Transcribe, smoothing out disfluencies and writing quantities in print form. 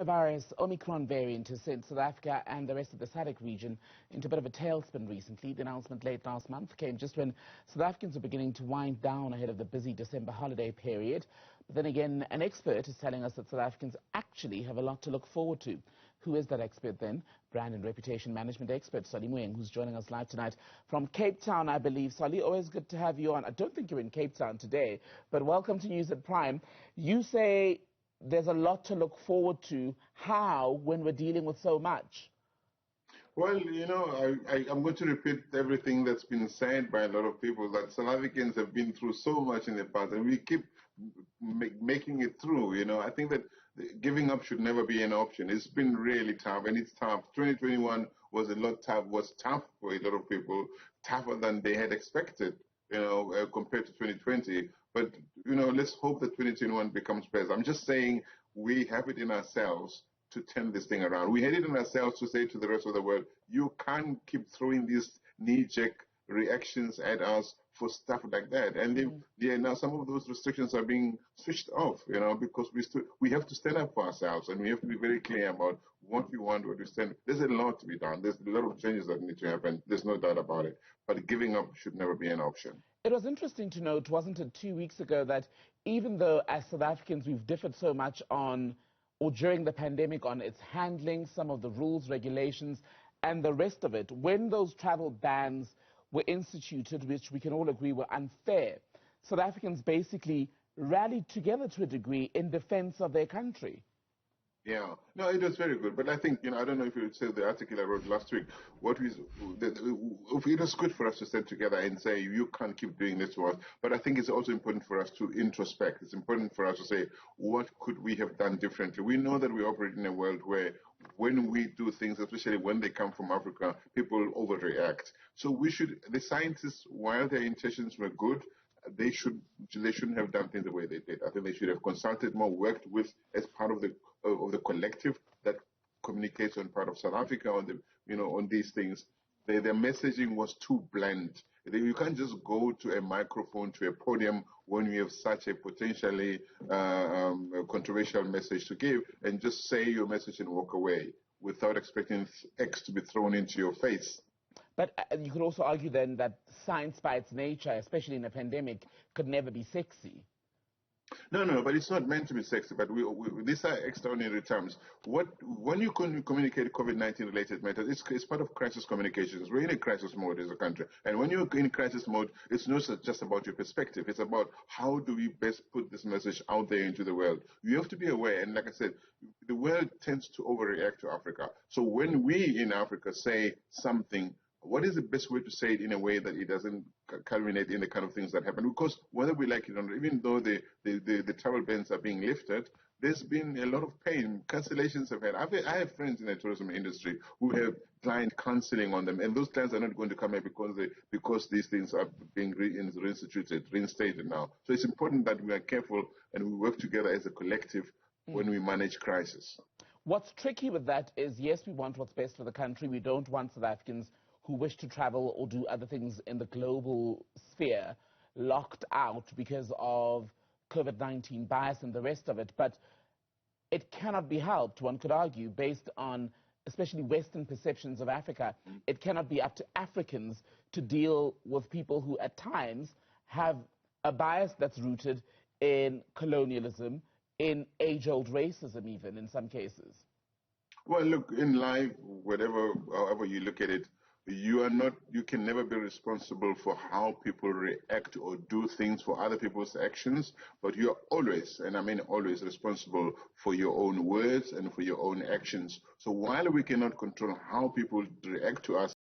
Coronavirus Omicron variant has sent South Africa and the rest of the SADC region into a bit of a tailspin recently. The announcement late last month came just when South Africans are beginning to wind down ahead of the busy December holiday period. But then again, an expert is telling us that South Africans actually have a lot to look forward to. Who is that expert then? Brand and reputation management expert, Moeng, who's joining us live tonight from Cape Town, I believe. Sally, always good to have you on. I don't think you're in Cape Town today, but welcome to News at Prime. You say there's a lot to look forward to. How, when we're dealing with so much? Well, I'm going to repeat everything that's been said by a lot of people, that South Africans have been through so much in the past, and we keep making it through. I think that giving up should never be an option. It's been really tough, and it's tough. 2021 was tough for a lot of people, tougher than they had expected, compared to 2020. But, let's hope that 2021 becomes better. I'm just saying we have it in ourselves to turn this thing around. We had it in ourselves to say to the rest of the world, you can't keep throwing these knee-jerk reactions at us for stuff like that. And now some of those restrictions are being switched off, because we have to stand up for ourselves, and we have to be very clear about what we want, what we stand. There's a lot to be done. There's a lot of changes that need to happen. There's no doubt about it. But giving up should never be an option. It was interesting to note, wasn't it, 2 weeks ago, that even though as South Africans we've differed so much on, or during the pandemic, on its handling, some of the rules, regulations, and the rest of it, when those travel bans were instituted, which we can all agree were unfair, South Africans basically rallied together to a degree in defense of their country. Yeah, no, it was very good. But I think, I don't know if you would say the article I wrote last week, it was good for us to stand together and say, you can't keep doing this to us. But I think it's also important for us to introspect. It's important for us to say, what could we have done differently? We know that we operate in a world where when we do things, especially when they come from Africa, people overreact. So the scientists, while their intentions were good, they shouldn't have done things the way they did. I think they should have consulted more, worked with as part of the collective that communicates on part of South Africa on these things. Their messaging was too bland. You can't just go to a microphone, to a podium when you have such a potentially controversial message to give, and just say your message and walk away without expecting X to be thrown into your face. But you could also argue then that science by its nature, especially in a pandemic, could never be sexy. No, but it's not meant to be sexy, but these are extraordinary terms. When you communicate COVID-19 related matters, it's part of crisis communications. We're in a crisis mode as a country. And when you're in crisis mode, it's not just about your perspective. It's about how do we best put this message out there into the world. You have to be aware, and like I said, the world tends to overreact to Africa. So when we in Africa say something, what is the best way to say it in a way that it doesn't culminate in the kind of things that happen? Because whether we like it or not, even though the travel bans are being lifted, there's been a lot of pain. Cancellations have had. I have friends in the tourism industry who have client cancelling on them, and those clients are not going to come here because these things are being reinstated now. So it's important that we are careful and we work together as a collective when we manage crisis. What's tricky with that is, yes, we want what's best for the country. We don't want South Africans who wish to travel or do other things in the global sphere locked out because of COVID-19 bias and the rest of it. But it cannot be helped, one could argue, based on especially Western perceptions of Africa. It cannot be up to Africans to deal with people who at times have a bias that's rooted in colonialism, in age-old racism even in some cases. Well, look, in life, however you look at it, you can never be responsible for how people react or do things for other people's actions, but you're always, and I mean always, responsible for your own words and for your own actions. So while we cannot control how people react to us,